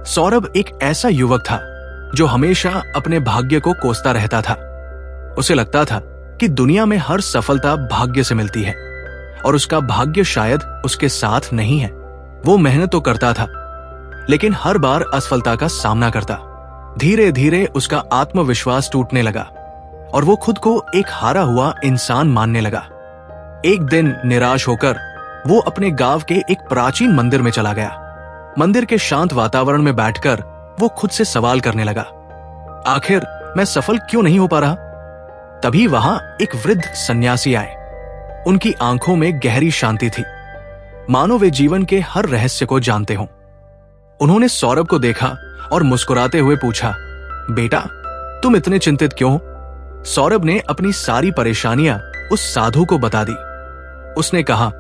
सौरभ एक ऐसा युवक था जो हमेशा अपने भाग्य को कोसता रहता था। उसे लगता था कि दुनिया में हर सफलता भाग्य से मिलती है और उसका भाग्य शायद उसके साथ नहीं है। वो मेहनत तो करता था, लेकिन हर बार असफलता का सामना करता। धीरे धीरे उसका आत्मविश्वास टूटने लगा और वो खुद को एक हारा हुआ इंसान मानने लगा। एक दिन निराश होकर वो अपने गांव के एक प्राचीन मंदिर में चला गया। मंदिर के शांत वातावरण में बैठकर वो खुद से सवाल करने लगा, आखिर मैं सफल क्यों नहीं हो पा रहा? तभी वहां एक वृद्ध सन्यासी आए। उनकी आंखों में गहरी शांति थी, मानो वे जीवन के हर रहस्य को जानते हों। उन्होंने सौरभ को देखा और मुस्कुराते हुए पूछा, बेटा तुम इतने चिंतित क्यों हो? सौरभ ने अपनी सारी परेशानियां उस साधु को बता दी। उसने कहा,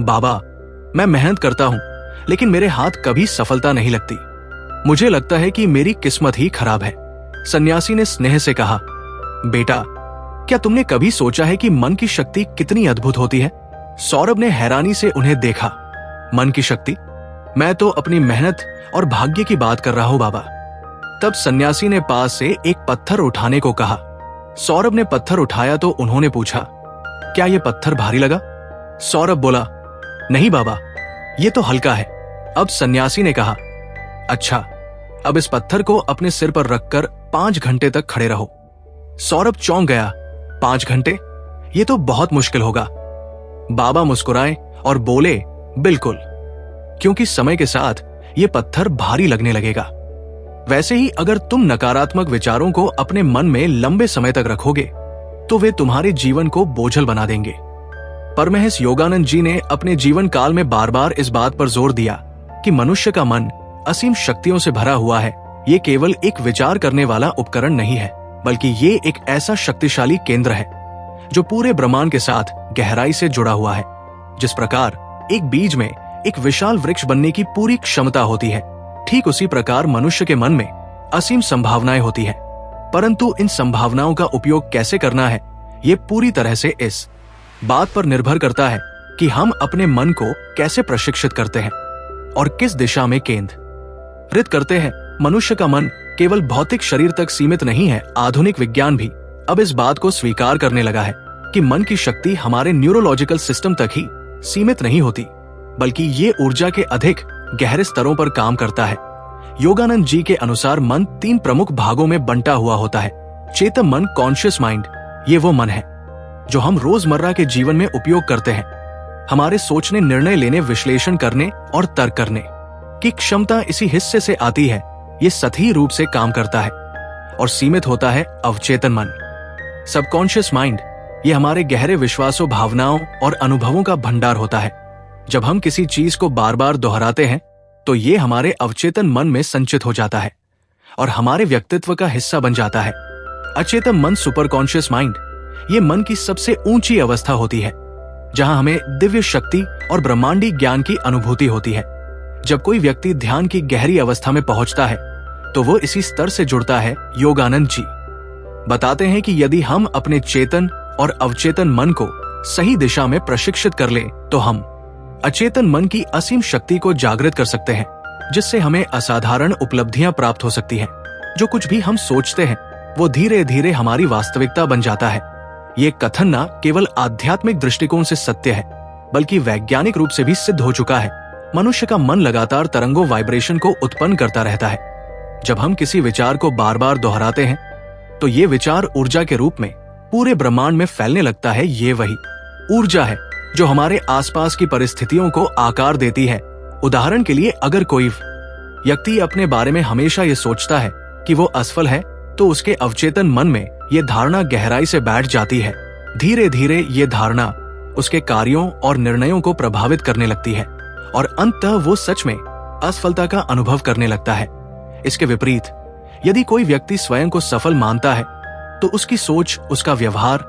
बाबा मैं मेहनत करता हूं, लेकिन मेरे हाथ कभी सफलता नहीं लगती। मुझे लगता है कि मेरी किस्मत ही खराब है। सन्यासी ने स्नेह से कहा, बेटा क्या तुमने कभी सोचा है कि मन की शक्ति कितनी अद्भुत होती है? सौरभ ने हैरानी से उन्हें देखा। मन की शक्ति? मैं तो अपनी मेहनत और भाग्य की बात कर रहा हूं बाबा। तब सन्यासी ने पास से एक पत्थर उठाने को कहा। सौरभ ने पत्थर उठाया तो उन्होंने पूछा, क्या यह पत्थर भारी लगा? सौरभ बोला, नहीं बाबा, यह तो हल्का है। अब सन्यासी ने कहा, अच्छा, अब इस पत्थर को अपने सिर पर रखकर 5 घंटे तक खड़े रहो। सौरभ चौंक गया। 5 घंटे? ये तो बहुत मुश्किल होगा। बाबा मुस्कुराए और बोले, बिल्कुल, क्योंकि समय के साथ ये पत्थर भारी लगने लगेगा। वैसे ही अगर तुम नकारात्मक विचारों को अपने मन में लंबे समय तक रखोगे तो वे तुम्हारे जीवन को बोझल बना देंगे। परमहंस योगानंद जी ने अपने जीवन काल में बार बार इस बात पर जोर दिया कि मनुष्य का मन असीम शक्तियों से भरा हुआ है। ये केवल एक विचार करने वाला उपकरण नहीं है, बल्कि ये एक ऐसा शक्तिशाली केंद्र है जो पूरे ब्रह्मांड के साथ गहराई से जुड़ा हुआ है। जिस प्रकार एक बीज में एक विशाल वृक्ष बनने की पूरी क्षमता होती है, ठीक उसी प्रकार मनुष्य के मन में असीम संभावनाएं होती है। परंतु इन संभावनाओं का उपयोग कैसे करना है, ये पूरी तरह से इस बात पर निर्भर करता है कि हम अपने मन को कैसे प्रशिक्षित करते हैं और किस दिशा में केंद्रित करते हैं। मनुष्य का मन केवल भौतिक शरीर तक सीमित नहीं है। आधुनिक विज्ञान भी अब इस बात को स्वीकार करने लगा है कि मन की शक्ति हमारे न्यूरोलॉजिकल सिस्टम तक ही सीमित नहीं होती, बल्कि ये ऊर्जा के अधिक गहरे स्तरों पर काम करता है। योगानंद जी के अनुसार मन 3 प्रमुख भागों में बंटा हुआ होता है। चेतन मन, कॉन्शियस माइंड, ये वो मन है जो हम रोजमर्रा के जीवन में उपयोग करते हैं। हमारे सोचने, निर्णय लेने, विश्लेषण करने और तर्क करने की क्षमता इसी हिस्से से आती है। ये सतही रूप से काम करता है। और सीमित होता है अवचेतन मन, सबकॉन्शियस माइंड। ये हमारे गहरे विश्वासों, भावनाओं और अनुभवों का भंडार होता है। जब हम किसी चीज को बार बार दोहराते हैं तो ये हमारे अवचेतन मन में संचित हो जाता है और हमारे व्यक्तित्व का हिस्सा बन जाता है। अचेतन मन, सुपर कॉन्शियस माइंड, ये मन की सबसे ऊंची अवस्था होती है जहां हमें दिव्य शक्ति और ब्रह्मांडी ज्ञान की अनुभूति होती है। जब कोई व्यक्ति ध्यान की गहरी अवस्था में पहुंचता है तो वो इसी स्तर से जुड़ता है। योगानंद जी बताते हैं कि यदि हम अपने चेतन और अवचेतन मन को सही दिशा में प्रशिक्षित कर लें तो हम अचेतन मन की असीम शक्ति को जागृत कर सकते हैं, जिससे हमें असाधारण उपलब्धियां प्राप्त हो सकती हैं। जो कुछ भी हम सोचते हैं वो धीरे धीरे हमारी वास्तविकता बन जाता है। ये कथन न केवल आध्यात्मिक दृष्टिकोण से सत्य है, बल्कि वैज्ञानिक रूप से भी सिद्ध हो चुका है। मनुष्य का मन लगातार तरंगों, वाइब्रेशन को उत्पन्न करता रहता है। जब हम किसी विचार को बार बार दोहराते हैं तो ये विचार ऊर्जा के रूप में पूरे ब्रह्मांड में फैलने लगता है। ये वही ऊर्जा है जो हमारे आसपास की परिस्थितियों को आकार देती है। उदाहरण के लिए, अगर कोई व्यक्ति अपने बारे में हमेशा ये सोचता है कि वो असफल है तो उसके अवचेतन मन में ये धारणा गहराई से बैठ जाती है। धीरे धीरे ये धारणा उसके कार्यों और निर्णयों को प्रभावित करने लगती है और अंततः वो सच में असफलता का अनुभव करने लगता है। इसके विपरीत, यदि कोई व्यक्ति स्वयं को सफल मानता है तो उसकी सोच, उसका व्यवहार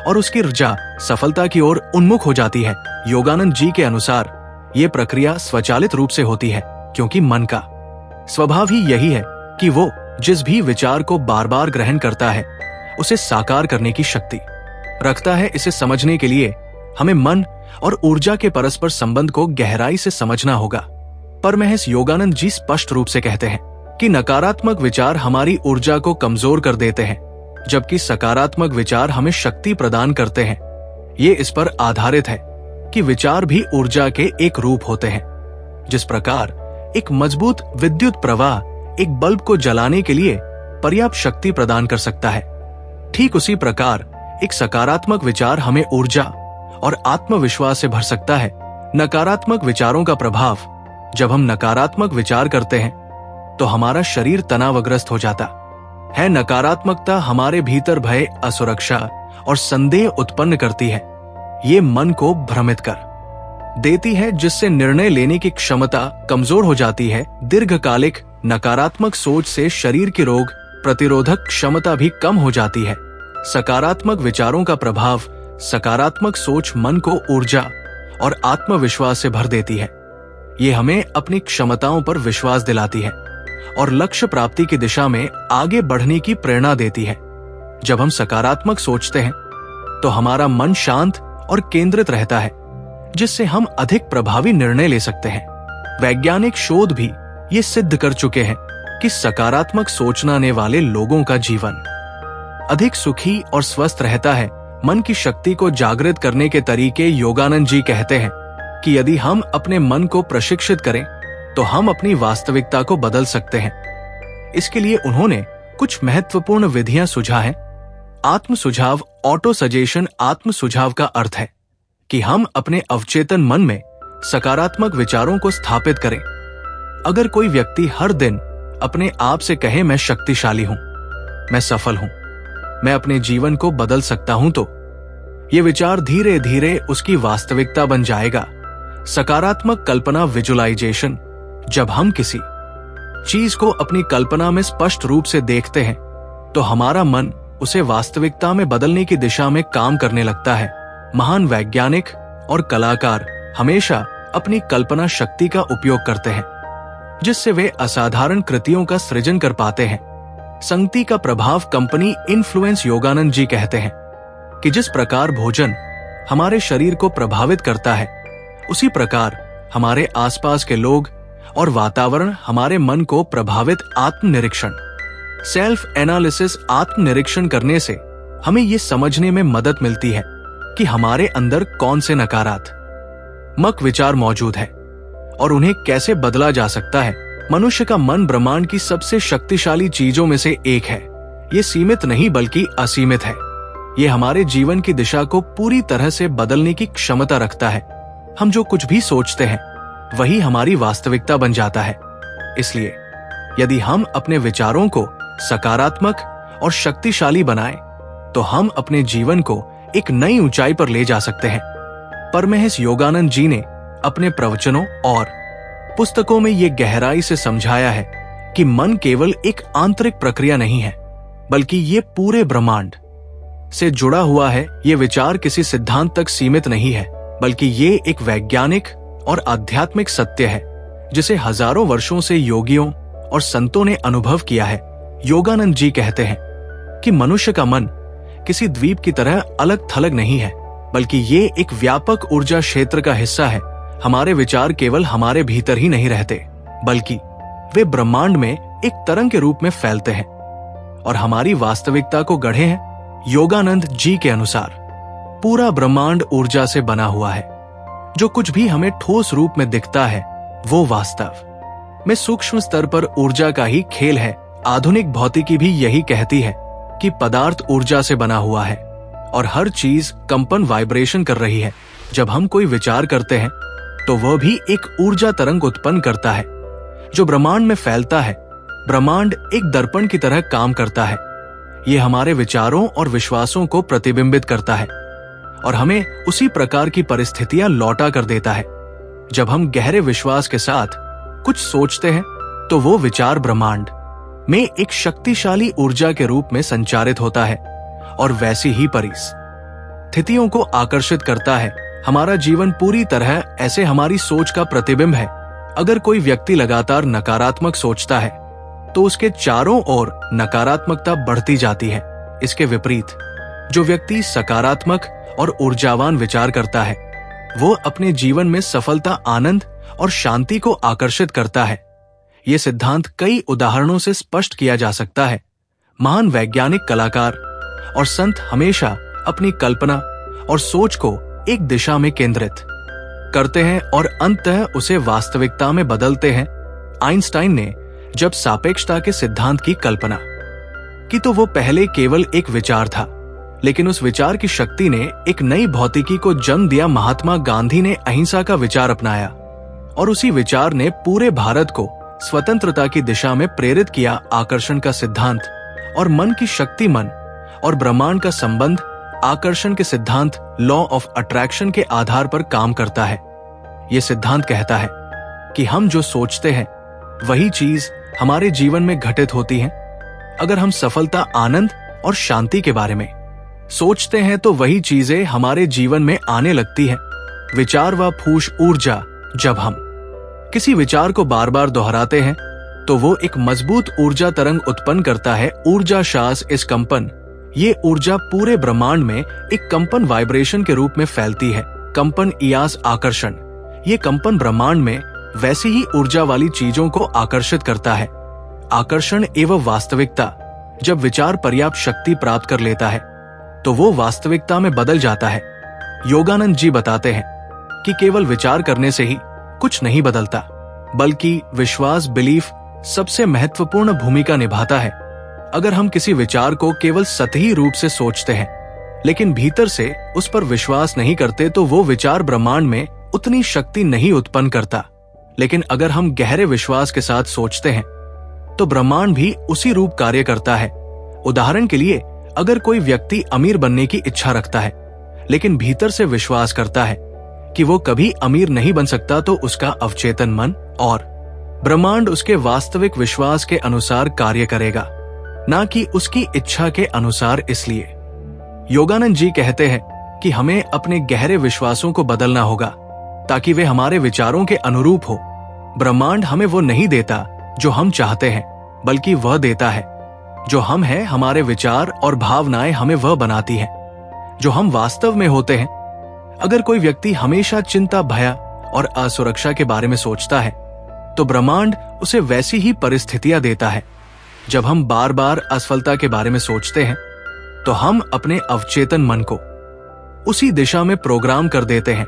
और उसकी ऊर्जा सफलता की ओर उन्मुख हो जाती है। योगानंद जी के अनुसार ये प्रक्रिया स्वचालित रूप से होती है, क्योंकि मन का स्वभाव ही यही है कि वो जिस भी विचार को बार बार ग्रहण करता है उसे साकार करने की शक्ति रखता है। इसे समझने के लिए हमें मन और ऊर्जा के परस्पर संबंध को गहराई से समझना होगा। परमहंस योगानंद जी स्पष्ट रूप से कहते हैं, कि नकारात्मक विचार हमारी ऊर्जा को कमजोर कर देते हैं, जबकि सकारात्मक विचार हमें शक्ति प्रदान करते हैं। ये इस पर आधारित है कि विचार भी ऊर्जा के एक रूप होते हैं। जिस प्रकार एक मजबूत विद्युत प्रवाह एक बल्ब को जलाने के लिए पर्याप्त शक्ति प्रदान कर सकता है, ठीक उसी प्रकार एक सकारात्मक विचार हमें ऊर्जा और आत्मविश्वास से भर सकता है। नकारात्मक विचारों का प्रभाव, जब हम नकारात्मक विचार करते हैं तो हमारा शरीर तनावग्रस्त हो जाता है। नकारात्मकता हमारे भीतर भय, असुरक्षा और संदेह उत्पन्न करती है। ये मन को भ्रमित कर देती है, जिससे निर्णय लेने की क्षमता कमजोर हो जाती है। दीर्घकालिक नकारात्मक सोच से शरीर की रोग प्रतिरोधक क्षमता भी कम हो जाती है। सकारात्मक विचारों का प्रभाव, सकारात्मक सोच मन को ऊर्जा और आत्मविश्वास से भर देती है। ये हमें अपनी क्षमताओं पर विश्वास दिलाती है और लक्ष्य प्राप्ति की दिशा में आगे बढ़ने की प्रेरणा देती है। जब हम सकारात्मक सोचते हैं तो हमारा मन शांत और केंद्रित रहता है, जिससे हम अधिक प्रभावी निर्णय ले सकते हैं। वैज्ञानिक शोध भी ये सिद्ध कर चुके हैं कि सकारात्मक सोचने वाले लोगों का जीवन अधिक सुखी और स्वस्थ रहता है। मन की शक्ति को जागृत करने के तरीके योगानंद जी कहते हैं कि यदि हम अपने मन को प्रशिक्षित करें तो हम अपनी वास्तविकता को बदल सकते हैं। इसके लिए उन्होंने कुछ महत्वपूर्ण विधियां सुझा हैं। आत्म सुझाव, ऑटो सजेशन। आत्म सुझाव का अर्थ है कि हम अपने अवचेतन मन में सकारात्मक विचारों को स्थापित करें। अगर कोई व्यक्ति हर दिन अपने आप से कहे, मैं शक्तिशाली हूं, मैं सफल हूं, मैं अपने जीवन को बदल सकता हूं, तो ये विचार धीरे धीरे उसकी वास्तविकता बन जाएगा। सकारात्मक कल्पना, विजुअलाइजेशन। जब हम किसी चीज को अपनी कल्पना में स्पष्ट रूप से देखते हैं तो हमारा मन उसे वास्तविकता में बदलने की दिशा में काम करने लगता है। महान वैज्ञानिक और कलाकार हमेशा अपनी कल्पना शक्ति का उपयोग करते हैं, जिससे वे असाधारण कृतियों का सृजन कर पाते हैं। संगति का प्रभाव, कंपनी इन्फ्लुएंस। योगानंद जी कहते हैं कि जिस प्रकार भोजन हमारे शरीर को प्रभावित करता है, उसी प्रकार हमारे आसपास के लोग और वातावरण हमारे मन को प्रभावित। आत्मनिरीक्षण, सेल्फ एनालिसिस। आत्मनिरीक्षण करने से हमें ये समझने में मदद मिलती है कि हमारे अंदर कौन से नकारात्मक विचार मौजूद है और उन्हें कैसे बदला जा सकता है। मनुष्य का मन ब्रह्मांड की सबसे शक्तिशाली चीजों में से एक है। ये सीमित नहीं बल्कि असीमित है। ये हमारे जीवन की दिशा को पूरी तरह से बदलने की क्षमता रखता है। हम जो कुछ भी सोचते हैं वही हमारी वास्तविकता बन जाता है। इसलिए यदि हम अपने विचारों को सकारात्मक और शक्तिशाली बनाएं, तो हम अपने जीवन को एक नई ऊंचाई पर ले जा सकते हैं। परमहंस योगानंद जी ने अपने प्रवचनों और पुस्तकों में ये गहराई से समझाया है कि मन केवल एक आंतरिक प्रक्रिया नहीं है, बल्कि ये पूरे ब्रह्मांड से जुड़ा हुआ है। ये विचार किसी सिद्धांत तक सीमित नहीं है, बल्कि ये एक वैज्ञानिक और आध्यात्मिक सत्य है जिसे हजारों वर्षों से योगियों और संतों ने अनुभव किया है। योगानंद जी कहते हैं कि मनुष्य का मन किसी द्वीप की तरह अलग थलग नहीं है, बल्कि ये एक व्यापक ऊर्जा क्षेत्र का हिस्सा है। हमारे विचार केवल हमारे भीतर ही नहीं रहते, बल्कि वे ब्रह्मांड में एक तरंग के रूप में फैलते हैं और हमारी वास्तविकता को गढ़े हैं। योगानंद जी के अनुसार पूरा ब्रह्मांड ऊर्जा से बना हुआ है। जो कुछ भी हमें ठोस रूप में दिखता है वो वास्तव में सूक्ष्म स्तर पर ऊर्जा का ही खेल है। आधुनिक भौतिकी भी यही कहती है कि पदार्थ ऊर्जा से बना हुआ है और हर चीज कंपन, वाइब्रेशन कर रही है। जब हम कोई विचार करते हैं तो वह भी एक ऊर्जा तरंग उत्पन्न करता है जो ब्रह्मांड में फैलता है। ब्रह्मांड एक दर्पण की तरह काम करता है। यह हमारे विचारों और विश्वासों को प्रतिबिंबित करता है और हमें उसी प्रकार की परिस्थितियां लौटा कर देता है। जब हम गहरे विश्वास के साथ कुछ सोचते हैं तो वो विचार ब्रह्मांड में एक शक्तिशाली ऊर्जा के रूप में संचारित होता है और वैसी ही परिस्थितियों को आकर्षित करता है। हमारा जीवन पूरी तरह ऐसे हमारी सोच का प्रतिबिंब है। अगर कोई व्यक्ति लगातार नकारात्मक सोचता है तो उसके चारों ओर नकारात्मकता बढ़ती जाती है। इसके विपरीत जो व्यक्ति सकारात्मक और ऊर्जावान विचार करता है वो अपने जीवन में सफलता, आनंद और शांति को आकर्षित करता है। ये सिद्धांत कई उदाहरणों से स्पष्ट किया जा सकता है। महान वैज्ञानिक, कलाकार और संत हमेशा अपनी कल्पना और सोच को एक दिशा में केंद्रित करते हैं और अंततः उसे वास्तविकता में बदलते हैं। आइंस्टाइन ने जब सापेक्षता के सिद्धांत की कल्पना की तो वो पहले केवल एक विचार था, लेकिन उस विचार की शक्ति ने एक नई भौतिकी को जन्म दिया। महात्मा गांधी ने अहिंसा का विचार अपनाया और उसी विचार ने पूरे भारत को स्वतंत्रता की दिशा में प्रेरित किया। आकर्षण का सिद्धांत और मन की शक्ति, मन और ब्रह्मांड का संबंध आकर्षण के सिद्धांत लॉ ऑफ अट्रैक्शन के आधार पर काम करता है। यह सिद्धांत कहता है कि हम जो सोचते हैं वही चीज हमारे जीवन में घटित होती है। अगर हम सफलता, आनंद और शांति के बारे में सोचते हैं तो वही चीजें हमारे जीवन में आने लगती हैं। विचार व फूश ऊर्जा। जब हम किसी विचार को बार बार दोहराते हैं तो वो एक मजबूत ऊर्जा तरंग उत्पन्न करता है। ऊर्जा श्वास, इस कंपन, ये ऊर्जा पूरे ब्रह्मांड में एक कंपन वाइब्रेशन के रूप में फैलती है। कंपन, इयास, आकर्षण। ये कंपन ब्रह्मांड में वैसी ही ऊर्जा वाली चीजों को आकर्षित करता है। आकर्षण एवं वास्तविकता। जब विचार पर्याप्त शक्ति प्राप्त कर लेता है तो वो वास्तविकता में बदल जाता है। योगानंद जी बताते हैं कि केवल विचार करने से ही कुछ नहीं बदलता, बल्कि विश्वास, बिलीफ सबसे महत्वपूर्ण भूमिका निभाता है। अगर हम किसी विचार को केवल सतही रूप से सोचते हैं लेकिन भीतर से उस पर विश्वास नहीं करते तो वो विचार ब्रह्मांड में उतनी शक्ति नहीं उत्पन्न करता। लेकिन अगर हम गहरे विश्वास के साथ सोचते हैं तो ब्रह्मांड भी उसी रूप कार्य करता है। उदाहरण के लिए, अगर कोई व्यक्ति अमीर बनने की इच्छा रखता है लेकिन भीतर से विश्वास करता है कि वो कभी अमीर नहीं बन सकता तो उसका अवचेतन मन और ब्रह्मांड उसके वास्तविक विश्वास के अनुसार कार्य करेगा, ना कि उसकी इच्छा के अनुसार। इसलिए योगानंद जी कहते हैं कि हमें अपने गहरे विश्वासों को बदलना होगा ताकि वे हमारे विचारों के अनुरूप हो। ब्रह्मांड हमें वो नहीं देता जो हम चाहते हैं, बल्कि वह देता है जो हम हैं। हमारे विचार और भावनाएं हमें वह बनाती हैं जो हम वास्तव में होते हैं। अगर कोई व्यक्ति हमेशा चिंता, भय और असुरक्षा के बारे में सोचता है तो ब्रह्मांड उसे वैसी ही परिस्थितियां देता है। जब हम बार बार असफलता के बारे में सोचते हैं तो हम अपने अवचेतन मन को उसी दिशा में प्रोग्राम कर देते हैं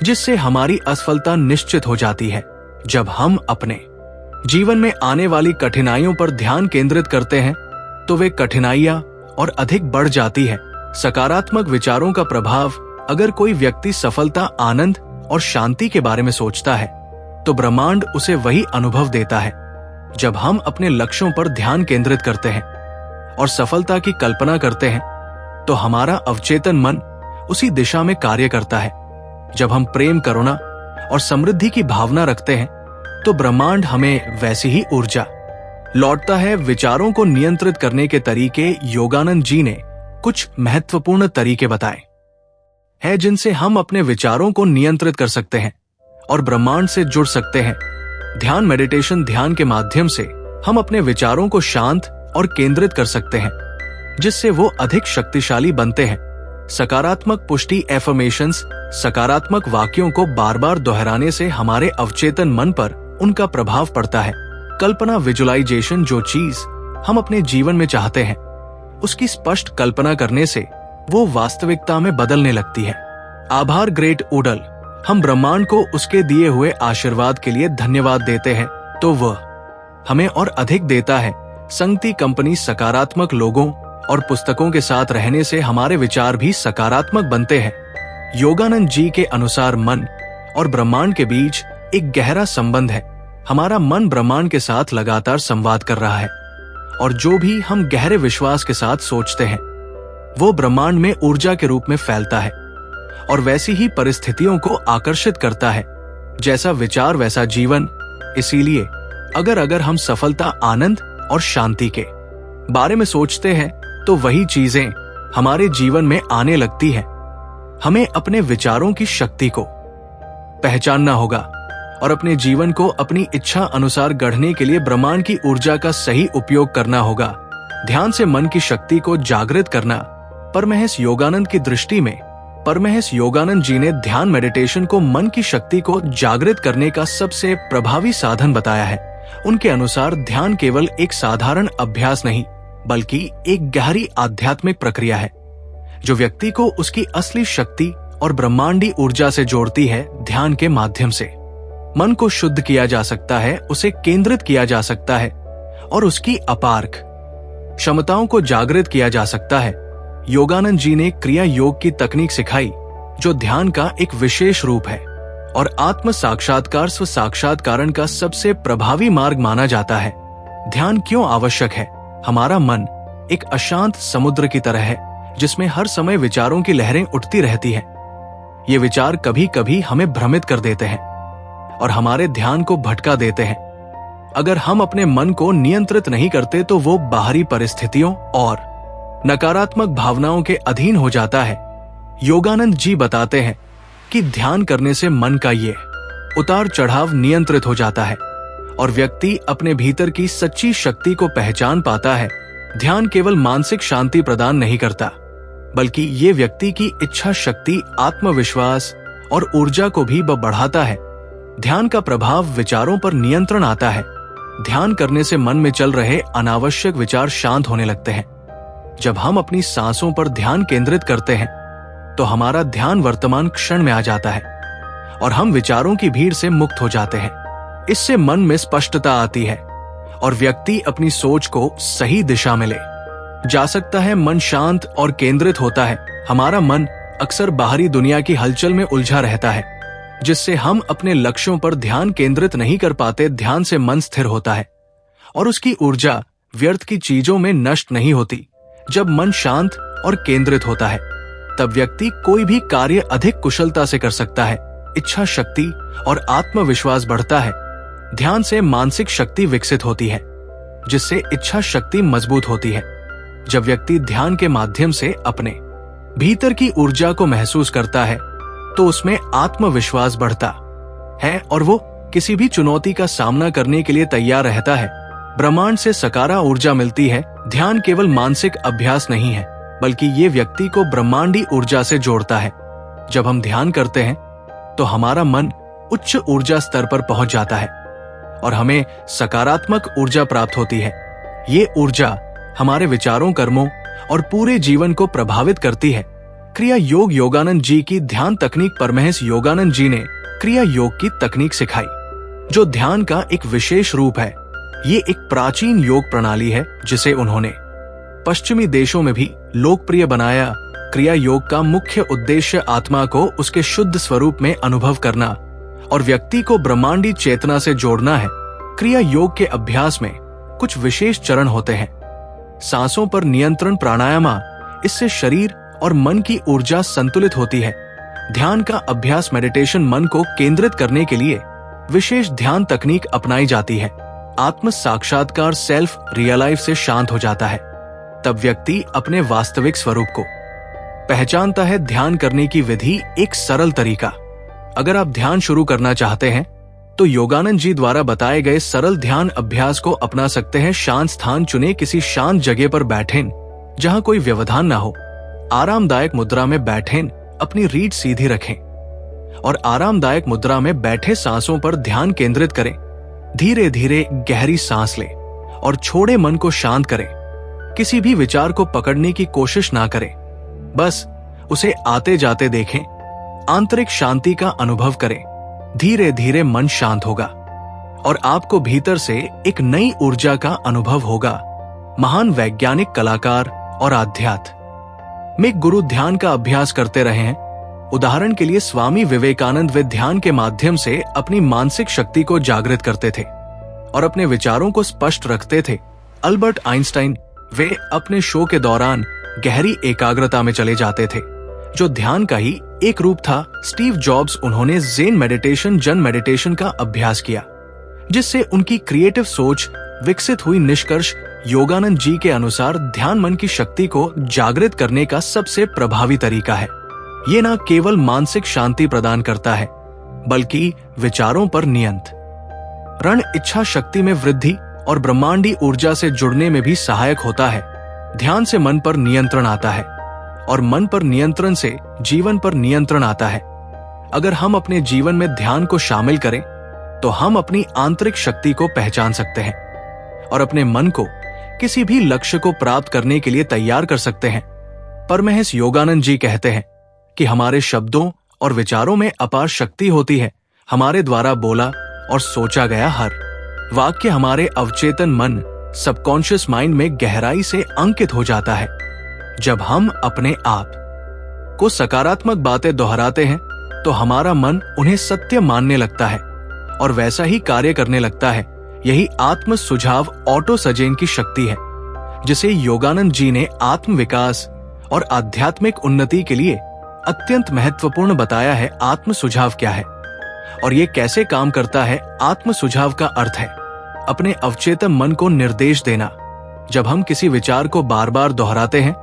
जिससे हमारी असफलता निश्चित हो जाती है। जब हम अपने जीवन में आने वाली कठिनाइयों पर ध्यान केंद्रित करते हैं तो वे कठिनाइयां और अधिक बढ़ जाती है। सकारात्मक विचारों का प्रभाव। अगर कोई व्यक्ति सफलता, आनंद और शांति के बारे में सोचता है तो ब्रह्मांड उसे वही अनुभव देता है। जब हम अपने लक्ष्यों पर ध्यान केंद्रित करते हैं और सफलता की कल्पना करते हैं तो हमारा अवचेतन मन उसी दिशा में कार्य करता है। जब हम प्रेम, करुणा और समृद्धि की भावना रखते हैं तो ब्रह्मांड हमें वैसी ही ऊर्जा लौटता है। विचारों को नियंत्रित करने के तरीके। योगानंद जी ने कुछ महत्वपूर्ण तरीके बताए हैं जिनसे हम अपने विचारों को नियंत्रित कर सकते हैं और ब्रह्मांड से जुड़ सकते हैं। ध्यान, मेडिटेशन। ध्यान के माध्यम से हम अपने विचारों को शांत और केंद्रित कर सकते हैं जिससे वो अधिक शक्तिशाली बनते हैं। सकारात्मक पुष्टि, एफर्मेशंस। सकारात्मक वाक्यों को बार बार दोहराने से हमारे अवचेतन मन पर उनका प्रभाव पड़ता है। कल्पना, विजुअलाइजेशन। जो चीज हम अपने जीवन में चाहते हैं उसकी स्पष्ट कल्पना करने से वो वास्तविकता में बदलने लगती है। आभार, ग्रेट ऊडल। हम ब्रह्मांड को उसके दिए हुए आशीर्वाद के लिए धन्यवाद देते हैं तो वह हमें और अधिक देता है। संगति, कंपनी। सकारात्मक लोगों और पुस्तकों के साथ रहने से हमारे विचार भी सकारात्मक बनते हैं। योगानंद जी के अनुसार मन और ब्रह्मांड के बीच एक गहरा संबंध है। हमारा मन ब्रह्मांड के साथ लगातार संवाद कर रहा है और जो भी हम गहरे विश्वास के साथ सोचते हैं वो ब्रह्मांड में ऊर्जा के रूप में फैलता है और वैसी ही परिस्थितियों को आकर्षित करता है। जैसा विचार वैसा जीवन। इसीलिए अगर हम सफलता, आनंद और शांति के बारे में सोचते हैं तो वही चीजें हमारे जीवन में आने लगती हैं। हमें अपने विचारों की शक्ति को पहचानना होगा और अपने जीवन को अपनी इच्छा अनुसार गढ़ने के लिए ब्रह्मांड की ऊर्जा का सही उपयोग करना होगा। ध्यान से मन की शक्ति को जागृत करना। परमहंस योगानंद की दृष्टि में परमहंस योगानंद जी ने ध्यान, मेडिटेशन को मन की शक्ति को जागृत करने का सबसे प्रभावी साधन बताया है। उनके अनुसार ध्यान केवल एक साधारण अभ्यास नहीं, बल्कि एक गहरी आध्यात्मिक प्रक्रिया है जो व्यक्ति को उसकी असली शक्ति और ब्रह्मांडी ऊर्जा से जोड़ती है। ध्यान के माध्यम से मन को शुद्ध किया जा सकता है, उसे केंद्रित किया जा सकता है और उसकी अपार क्षमताओं को जागृत किया जा सकता है। योगानंद जी ने क्रिया योग की तकनीक सिखाई जो ध्यान का एक विशेष रूप है और आत्म साक्षात्कार स्व साक्षात्कारण का सबसे प्रभावी मार्ग माना जाता है। ध्यान क्यों आवश्यक है? हमारा मन एक अशांत समुद्र की तरह है जिसमें हर समय विचारों की लहरें उठती रहती हैं। ये विचार कभी कभी हमें भ्रमित कर देते हैं और हमारे ध्यान को भटका देते हैं। अगर हम अपने मन को नियंत्रित नहीं करते तो वो बाहरी परिस्थितियों और नकारात्मक भावनाओं के अधीन हो जाता है। योगानंद जी बताते हैं कि ध्यान करने से मन का ये उतार चढ़ाव नियंत्रित हो जाता है और व्यक्ति अपने भीतर की सच्ची शक्ति को पहचान पाता है। ध्यान केवल मानसिक शांति प्रदान नहीं करता, बल्कि ये व्यक्ति की इच्छा शक्ति, आत्मविश्वास और ऊर्जा को भी बढ़ाता है। ध्यान का प्रभाव विचारों पर नियंत्रण आता है। ध्यान करने से मन में चल रहे अनावश्यक विचार शांत होने लगते हैं। जब हम अपनी सांसों पर ध्यान केंद्रित करते हैं तो हमारा ध्यान वर्तमान क्षण में आ जाता है और हम विचारों की भीड़ से मुक्त हो जाते हैं। इससे मन में स्पष्टता आती है और व्यक्ति अपनी सोच को सही दिशा में ले जा सकता है। मन शांत और केंद्रित होता है। हमारा मन अक्सर बाहरी दुनिया की हलचल में उलझा रहता है, जिससे हम अपने लक्ष्यों पर ध्यान केंद्रित नहीं कर पाते। ध्यान से मन स्थिर होता है और उसकी ऊर्जा व्यर्थ की चीजों में नष्ट नहीं होती। जब मन शांत और केंद्रित होता है तब व्यक्ति कोई भी कार्य अधिक कुशलता से कर सकता है। इच्छा शक्ति और आत्मविश्वास बढ़ता है। ध्यान से मानसिक शक्ति विकसित होती है, जिससे इच्छा शक्ति मजबूत होती है। जब व्यक्ति ध्यान के माध्यम से अपने भीतर की ऊर्जा को महसूस करता है तो उसमें आत्मविश्वास बढ़ता है और वो किसी भी चुनौती का सामना करने के लिए तैयार रहता है। ब्रह्मांड से सकारा ऊर्जा मिलती है। ध्यान केवल मानसिक अभ्यास नहीं है, बल्कि ये व्यक्ति को ब्रह्मांडी ऊर्जा से जोड़ता है। जब हम ध्यान करते हैं तो हमारा मन उच्च ऊर्जा स्तर पर पहुंच जाता है और हमें सकारात्मक ऊर्जा प्राप्त होती है। ये ऊर्जा हमारे विचारों, कर्मों और पूरे जीवन को प्रभावित करती है। क्रिया योग योगानंद जी की ध्यान तकनीक। परमहंस योगानंद जी ने क्रिया योग की तकनीक सिखाई जो ध्यान का एक विशेष रूप है। ये एक प्राचीन योग प्रणाली है जिसे उन्होंने पश्चिमी देशों में भी लोकप्रिय बनाया। क्रिया योग का मुख्य उद्देश्य आत्मा को उसके शुद्ध स्वरूप में अनुभव करना और व्यक्ति को ब्रह्मांडी चेतना से जोड़ना है। क्रिया योग के अभ्यास में कुछ विशेष चरण होते हैं। सांसों पर नियंत्रण प्राणायाम, इससे शरीर और मन की ऊर्जा संतुलित होती है। ध्यान का अभ्यास मेडिटेशन, मन को केंद्रित करने के लिए विशेष ध्यान तकनीक अपनाई जाती है। आत्म साक्षात्कार, सेल्फ रियलाइज से शांत हो जाता है। तब व्यक्ति अपने वास्तविक स्वरूप को पहचानता है। ध्यान करने की विधि एक सरल तरीका। अगर आप ध्यान शुरू करना चाहते हैं तो योगानंद जी द्वारा बताए गए सरल ध्यान अभ्यास को अपना सकते हैं। शांत स्थान चुनें, किसी शांत जगह पर बैठें जहां कोई व्यवधान ना हो। आरामदायक मुद्रा में बैठें, अपनी रीढ़ सीधी रखें और आरामदायक मुद्रा में बैठे सांसों पर ध्यान केंद्रित करें। धीरे धीरे गहरी सांस लें और छोड़े। मन को शांत करें। किसी भी विचार को पकड़ने की कोशिश ना करें, बस उसे आते जाते देखें। आंतरिक शांति का अनुभव करें। धीरे धीरे मन शांत होगा और आपको भीतर से एक नई ऊर्जा का अनुभव होगा। महान वैज्ञानिक, कलाकार और आध्यात्मिक गुरु ध्यान का अभ्यास करते रहे हैं। उदाहरण के लिए स्वामी विवेकानंद वे ध्यान के माध्यम से अपनी मानसिक शक्ति को जागृत करते थे और अपने विचारों को स्पष्ट रखते थे। अल्बर्ट आइंस्टाइन वे अपने शो के दौरान गहरी एकाग्रता में चले जाते थे, जो ध्यान का ही एक रूप था। स्टीव जॉब्स, उन्होंने ज़ेन मेडिटेशन, जन मेडिटेशन का अभ्यास किया, जिससे उनकी क्रिएटिव सोच विकसित हुई। निष्कर्ष, योगानंद जी के अनुसार ध्यान मन की शक्ति को जागृत करने का सबसे प्रभावी तरीका है। ये न केवल मानसिक शांति प्रदान करता है, बल्कि विचारों पर नियंत्रण, इच्छा शक्ति में वृद्धि और ब्रह्मांडी ऊर्जा से जुड़ने में भी सहायक होता है। ध्यान से मन पर नियंत्रण आता है और मन पर नियंत्रण से जीवन पर नियंत्रण आता है। अगर हम अपने जीवन में ध्यान को शामिल करें तो हम अपनी आंतरिक शक्ति को पहचान सकते हैं और अपने मन को किसी भी लक्ष्य को प्राप्त करने के लिए तैयार कर सकते हैं। परमहंस योगानंद जी कहते हैं कि हमारे शब्दों और विचारों में अपार शक्ति होती है। हमारे द्वारा बोला और सोचा गया हर वाक्य हमारे अवचेतन मन सबकॉन्शियस माइंड में गहराई से अंकित हो जाता है। जब हम अपने आप को सकारात्मक बातें दोहराते हैं तो हमारा मन उन्हें सत्य मानने लगता है और वैसा ही कार्य करने लगता है। यही आत्म सुझाव ऑटो सजेन की शक्ति है, जिसे योगानंद जी ने आत्म विकास और आध्यात्मिक उन्नति के लिए अत्यंत महत्वपूर्ण बताया है। आत्म सुझाव क्या है और ये कैसे काम करता है? आत्म सुझाव का अर्थ है अपने अवचेतन मन को निर्देश देना। जब हम किसी विचार को बार बार दोहराते हैं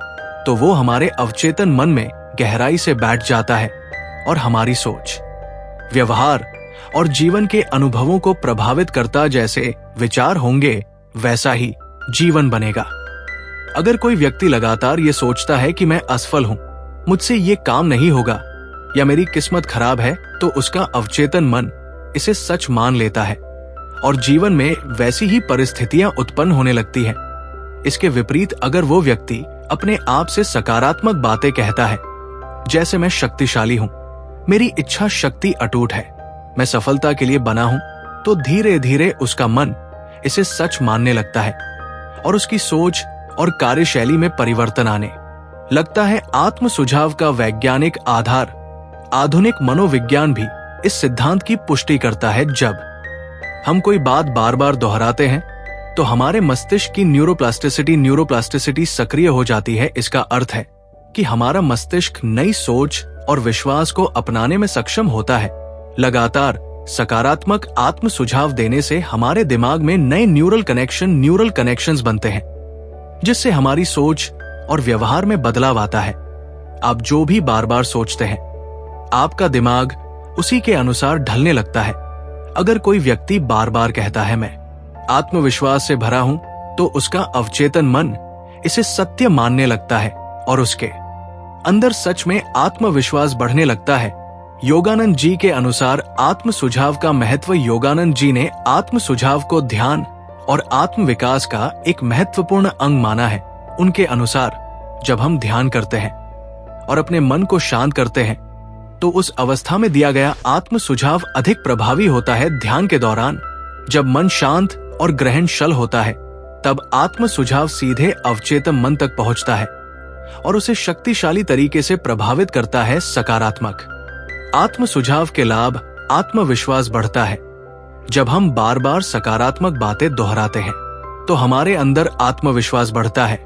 तो वो हमारे अवचेतन मन में गहराई से बैठ जाता है और हमारी सोच, व्यवहार और जीवन के अनुभवों को प्रभावित करता। जैसे विचार होंगे वैसा ही जीवन बनेगा। अगर कोई व्यक्ति लगातार ये सोचता है कि मैं असफल हूं, मुझसे ये काम नहीं होगा या मेरी किस्मत खराब है, तो उसका अवचेतन मन इसे सच मान लेता है और जीवन में वैसी ही परिस्थितियां उत्पन्न होने लगती हैं। इसके विपरीत अगर वो व्यक्ति अपने आप से सकारात्मक बातें कहता है, जैसे मैं शक्तिशाली हूं, मेरी इच्छा शक्ति अटूट है, मैं सफलता के लिए बना हूं, तो धीरे धीरे उसका मन इसे सच मानने लगता है और उसकी सोच और कार्यशैली में परिवर्तन आने लगता है। आत्म सुझाव का वैज्ञानिक आधार आधुनिक मनोविज्ञान भी इस सिद्धांत की पुष्टि करता है। जब हम कोई बात बार बार दोहराते हैं तो हमारे मस्तिष्क की न्यूरोप्लास्टिसिटी सक्रिय हो जाती है। इसका अर्थ है कि हमारा मस्तिष्क नई सोच और विश्वास को अपनाने में सक्षम होता है। लगातार सकारात्मक आत्म सुझाव देने से हमारे दिमाग में नए न्यूरल कनेक्शंस बनते हैं, जिससे हमारी सोच और व्यवहार में बदलाव आता है। आप जो भी बार बार सोचते हैं, आपका दिमाग उसी के अनुसार ढलने लगता है। अगर कोई व्यक्ति बार बार कहता है मैं आत्मविश्वास से भरा हूं, तो उसका अवचेतन मन इसे सत्य मानने लगता है और उसके अंदर सच में आत्मविश्वास बढ़ने लगता है। योगानंद जी के अनुसार आत्म सुझाव का महत्व। योगानंद जी ने आत्म सुझाव को ध्यान और आत्म विकास का एक महत्वपूर्ण अंग माना है। उनके अनुसार जब हम ध्यान करते हैं और अपने मन को शांत करते हैं, तो उस अवस्था में दिया गया आत्म सुझाव अधिक प्रभावी होता है। ध्यान के दौरान जब मन शांत और ग्रहणशील होता है, तब आत्म सुझाव सीधे अवचेतन मन तक पहुंचता है और उसे शक्तिशाली तरीके से प्रभावित करता है। सकारात्मक आत्म सुझाव के लाभ। आत्मविश्वास बढ़ता है। जब हम बार बार सकारात्मक बातें दोहराते हैं तो हमारे अंदर आत्मविश्वास बढ़ता है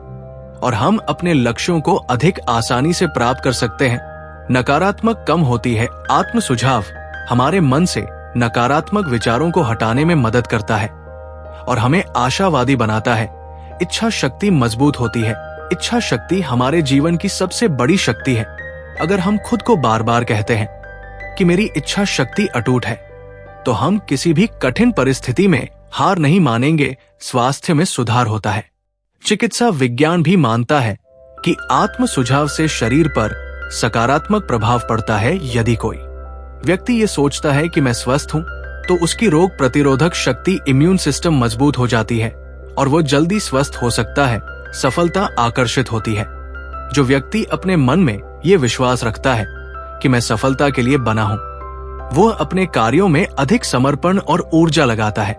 और हम अपने लक्ष्यों को अधिक आसानी से प्राप्त कर सकते हैं। नकारात्मक कम होती है। आत्म सुझाव हमारे मन से नकारात्मक विचारों को हटाने में मदद करता है और हमें आशावादी बनाता है। इच्छा शक्ति मजबूत होती है। इच्छा शक्ति हमारे जीवन की सबसे बड़ी शक्ति है। अगर हम खुद को बार बार कहते हैं कि मेरी इच्छा शक्ति अटूट है, तो हम किसी भी कठिन परिस्थिति में हार नहीं मानेंगे। स्वास्थ्य में सुधार होता है। चिकित्सा विज्ञान भी मानता है कि आत्म सुझाव से शरीर पर सकारात्मक प्रभाव पड़ता है। यदि कोई व्यक्ति ये सोचता है कि मैं स्वस्थ हूं, तो उसकी रोग प्रतिरोधक शक्ति, इम्यून सिस्टम मजबूत हो जाती है और वो जल्दी स्वस्थ हो सकता है। सफलता आकर्षित होती है। जो व्यक्ति अपने मन में ये विश्वास रखता है कि मैं सफलता के लिए बना हूं, वो अपने कार्यों में अधिक समर्पण और ऊर्जा लगाता है,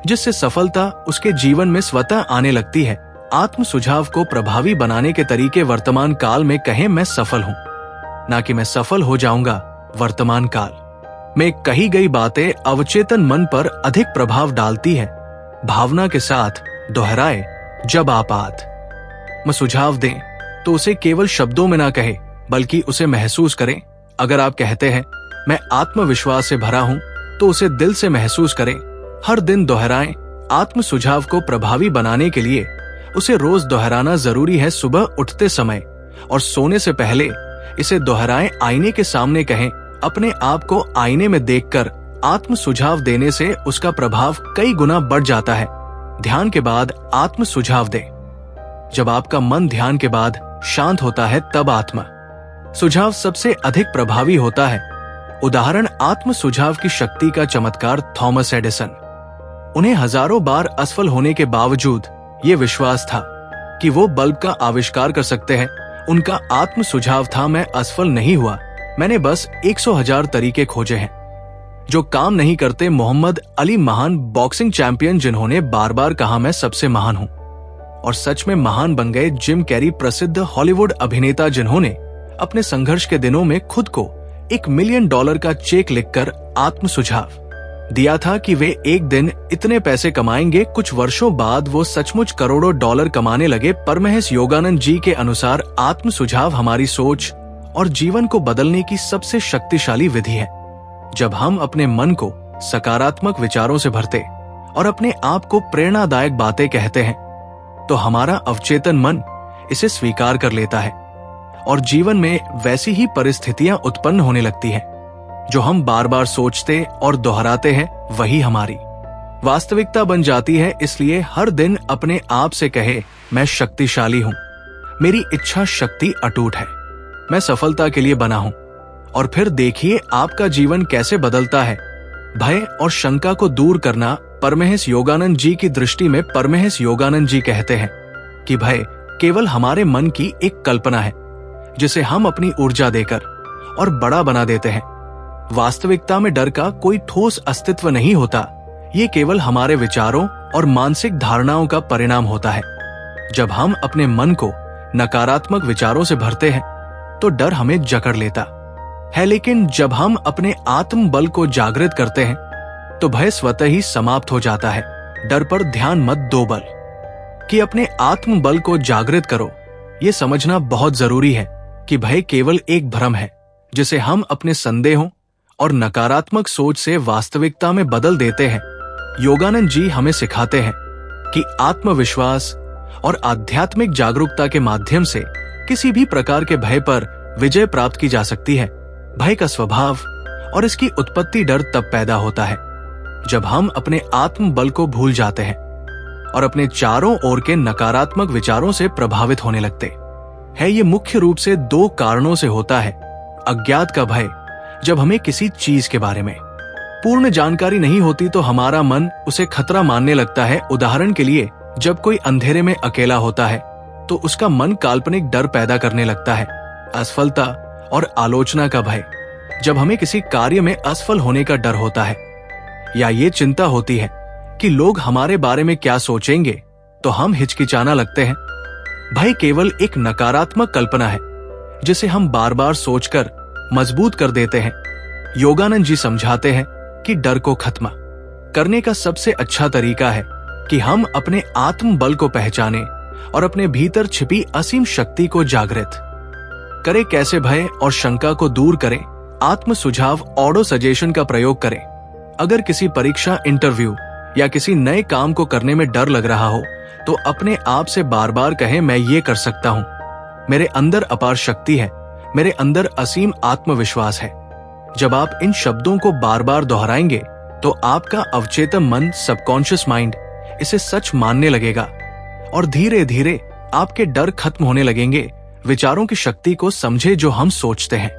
जिससे सफलता उसके जीवन में स्वतः आने लगती है। आत्म सुझाव को प्रभावी बनाने के तरीके। वर्तमान काल में कहें मैं सफल हूं, ना कि मैं सफल हो जाऊंगा। वर्तमान काल में कही गई बातें अवचेतन मन पर अधिक प्रभाव डालती है। भावना के साथ दोहराए। जब आप आत्म सुझाव दें तो उसे केवल शब्दों में ना कहे, बल्कि उसे महसूस करें। अगर आप कहते हैं मैं आत्मविश्वास से भरा हूं, तो उसे दिल से महसूस करें। हर दिन दोहराएं। आत्म सुझाव को प्रभावी बनाने के लिए उसे रोज दोहराना जरूरी है। सुबह उठते समय और सोने से पहले इसे दोहराएं। आईने के सामने कहें। अपने आप को आईने में देखकर आत्म सुझाव देने से उसका प्रभाव कई गुना बढ़ जाता है। ध्यान के बाद आत्म सुझाव दें। जब आपका मन ध्यान के बाद शांत होता है, तब आत्म सुझाव सबसे अधिक प्रभावी होता है। उदाहरण आत्म सुझाव की शक्ति का चमत्कार थॉमस एडिसन। उन्हें हजारों बार असफल होने के बावजूद ये विश्वास था कि वो बल्ब का आविष्कार कर सकते हैं। उनका आत्म सुझाव था, मैं असफल नहीं हुआ, मैंने बस 100,000 तरीके खोजे हैं। जो काम नहीं करते मोहम्मद अली, महान बॉक्सिंग चैंपियन जिन्होंने बार बार कहा मैं सबसे महान हूं और सच में महान बन गए। जिम कैरी, प्रसिद्ध हॉलीवुड अभिनेता जिन्होंने अपने संघर्ष के दिनों में खुद को $1 मिलियन का चेक लिखकर आत्म सुझाव दिया था कि वे एक दिन इतने पैसे कमाएंगे। कुछ वर्षों बाद वो सचमुच करोड़ों डॉलर कमाने लगे। परमहंस योगानंद जी के अनुसार आत्म सुझाव हमारी सोच और जीवन को बदलने की सबसे शक्तिशाली विधि है। जब हम अपने मन को सकारात्मक विचारों से भरते और अपने आप को प्रेरणादायक बातें कहते हैं तो हमारा अवचेतन मन इसे स्वीकार कर लेता है और जीवन में वैसी ही परिस्थितियां उत्पन्न होने लगती हैं जो हम बार बार सोचते और दोहराते हैं, वही हमारी वास्तविकता बन जाती है। इसलिए हर दिन अपने आप से कहे, मैं शक्तिशाली हूं, मेरी इच्छा शक्ति अटूट है, मैं सफलता के लिए बना हूं। और फिर देखिए आपका जीवन कैसे बदलता है। भय और शंका को दूर करना। परमहंस योगानंद जी की दृष्टि में परमहंस योगानंद जी कहते हैं कि भय केवल हमारे मन की एक कल्पना है जिसे हम अपनी ऊर्जा देकर और बड़ा बना देते हैं। वास्तविकता में डर का कोई ठोस अस्तित्व नहीं होता, ये केवल हमारे विचारों और मानसिक धारणाओं का परिणाम होता है। जब हम अपने मन को नकारात्मक विचारों से भरते हैं तो डर हमें जकड़ लेता है, लेकिन जब हम अपने आत्म बल को जागृत करते हैं तो भय स्वतः ही समाप्त हो जाता है। डर पर ध्यान मत दो, बल कि अपने आत्म बल को जागृत करो। ये समझना बहुत जरूरी है कि भय केवल एक भ्रम है जिसे हम अपने संदेहों और नकारात्मक सोच से वास्तविकता में बदल देते हैं। योगानंद जी हमें सिखाते हैं कि आत्मविश्वास और आध्यात्मिक जागरूकता के माध्यम से किसी भी प्रकार के भय पर विजय प्राप्त की जा सकती है। भय का स्वभाव और इसकी उत्पत्ति डर तब पैदा होता है जब हम अपने आत्म बल को भूल जाते हैं और अपने चारों ओर के नकारात्मक विचारों से प्रभावित होने लगते हैं। ये मुख्य रूप से 2 कारणों से होता है। अज्ञात का भय, जब हमें किसी चीज के बारे में पूर्ण जानकारी नहीं होती तो हमारा मन उसे खतरा मानने लगता है। उदाहरण के लिए, जब कोई अंधेरे में अकेला होता है तो उसका मन काल्पनिक डर पैदा करने लगता है। असफलता और आलोचना का भय, जब हमें किसी कार्य में असफल होने का डर होता है या ये चिंता होती है कि लोग हमारे बारे में क्या सोचेंगे तो हम हिचकिचाना लगते हैं। भय केवल एक नकारात्मक कल्पना है जिसे हम बार बार सोचकर मजबूत कर देते हैं। योगानंद जी समझाते हैं कि डर को खत्म करने का सबसे अच्छा तरीका है कि हम अपने आत्म बल को पहचाने और अपने भीतर छिपी असीम शक्ति को जागृत करें। कैसे भय और शंका को दूर करें? आत्म सुझाव ऑडो सजेशन का प्रयोग करें। अगर किसी परीक्षा, इंटरव्यू या किसी नए काम को करने में डर लग रहा हो तो अपने आप से बार बार कहें, मैं ये कर सकता हूं, मेरे अंदर अपार शक्ति है, मेरे अंदर असीम आत्मविश्वास है। जब आप इन शब्दों को बार बार दोहराएंगे तो आपका अवचेतन मन, सबकॉन्शियस माइंड इसे सच मानने लगेगा और धीरे धीरे आपके डर खत्म होने लगेंगे। विचारों की शक्ति को समझे, जो हम सोचते हैं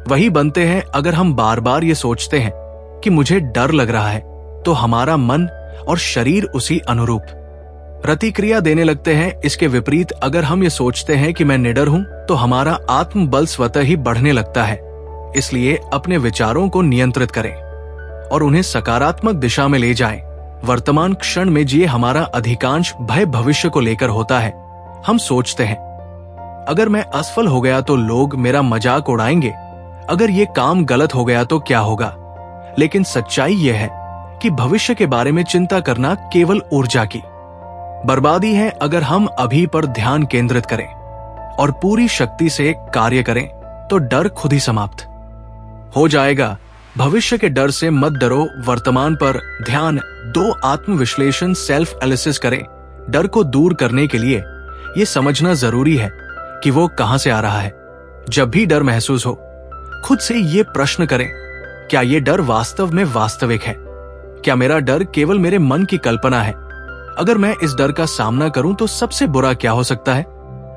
वही बनते हैं। अगर हम बार बार ये सोचते हैं कि मुझे डर लग रहा है तो हमारा मन और शरीर उसी अनुरूप प्रतिक्रिया देने लगते हैं। इसके विपरीत अगर हम ये सोचते हैं कि मैं निडर हूं तो हमारा आत्म बल स्वतः ही बढ़ने लगता है। इसलिए अपने विचारों को नियंत्रित करें और उन्हें सकारात्मक दिशा में ले जाएं। वर्तमान क्षण में जिए। हमारा अधिकांश भय भविष्य को लेकर होता है। हम सोचते हैं, अगर मैं असफल हो गया तो लोग मेरा मजाक उड़ाएंगे, अगर ये काम गलत हो गया तो क्या होगा। लेकिन सच्चाई यह है कि भविष्य के बारे में चिंता करना केवल ऊर्जा की बर्बादी है। अगर हम अभी पर ध्यान केंद्रित करें और पूरी शक्ति से कार्य करें तो डर खुद ही समाप्त हो जाएगा। भविष्य के डर से मत डरो, वर्तमान पर ध्यान दो। आत्मविश्लेषण, सेल्फ एनालिसिस करें। डर को दूर करने के लिए ये समझना जरूरी है कि वो कहां से आ रहा है। जब भी डर महसूस हो, खुद से ये प्रश्न करें, क्या ये डर वास्तव में वास्तविक है? क्या मेरा डर केवल मेरे मन की कल्पना है? अगर मैं इस डर का सामना करूं तो सबसे बुरा क्या हो सकता है?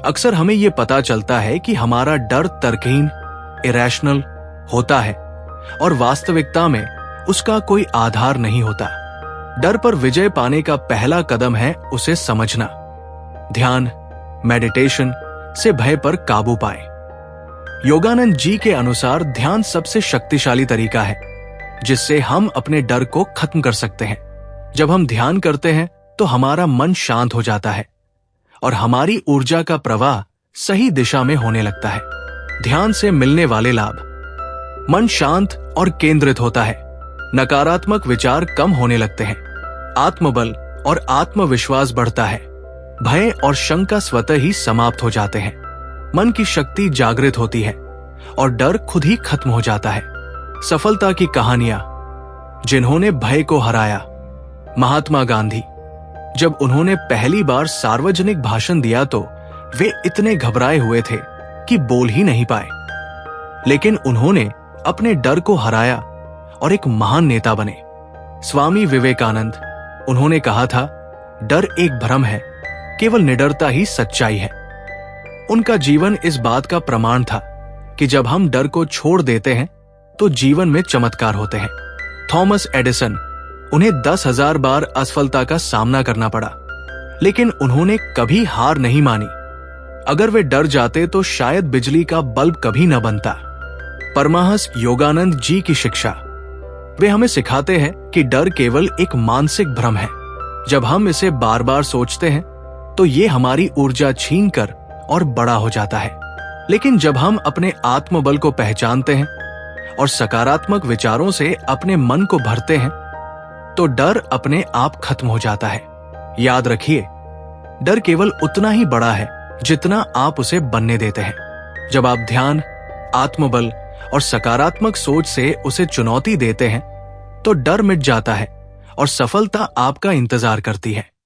अक्सर हमें ये पता चलता है कि हमारा डर तर्कहीन, इरेशनल होता है, और वास्तविकता में उसका कोई आधार नहीं होता। डर पर विजय पाने का पहला कदम है उसे समझना। ध्यान, मेडिटेशन से भय पर काबू पाएं। योगानंद जी के अनुसार ध्यान सबसे शक्तिशाली तरीका है जिससे हम अपने डर को खत्म कर सकते हैं। जब हम ध्यान करते हैं तो हमारा मन शांत हो जाता है और हमारी ऊर्जा का प्रवाह सही दिशा में होने लगता है। ध्यान से मिलने वाले लाभ: मन शांत और केंद्रित होता है, नकारात्मक विचार कम होने लगते हैं, आत्मबल और आत्मविश्वास बढ़ता है, भय और शंका स्वतः ही समाप्त हो जाते हैं, मन की शक्ति जागृत होती है और डर खुद ही खत्म हो जाता है। सफलता की कहानियां: जिन्होंने भय को हराया। महात्मा गांधी, जब उन्होंने पहली बार सार्वजनिक भाषण दिया तो वे इतने घबराए हुए थे कि बोल ही नहीं पाए, लेकिन उन्होंने अपने डर को हराया और एक महान नेता बने। स्वामी विवेकानंद, उन्होंने कहा था, डर एक भ्रम है, केवल निडरता ही सच्चाई है। उनका जीवन इस बात का प्रमाण था कि जब हम डर को छोड़ देते हैं तो जीवन में चमत्कार होते हैं। थॉमस एडिसन, उन्हें 10,000 बार असफलता का सामना करना पड़ा, लेकिन उन्होंने कभी हार नहीं मानी। अगर वे डर जाते तो शायद बिजली का बल्ब कभी न बनता। परमहंस योगानंद जी की शिक्षा, वे हमें सिखाते हैं कि डर केवल एक मानसिक भ्रम है। जब हम इसे बार बार सोचते हैं तो ये हमारी ऊर्जा छीनकर और बड़ा हो जाता है, लेकिन जब हम अपने आत्मबल को पहचानते हैं और सकारात्मक विचारों से अपने मन को भरते हैं तो डर अपने आप खत्म हो जाता है। याद रखिए, डर केवल उतना ही बड़ा है जितना आप उसे बनने देते हैं। जब आप ध्यान, आत्मबल और सकारात्मक सोच से उसे चुनौती देते हैं तो डर मिट जाता है और सफलता आपका इंतजार करती है।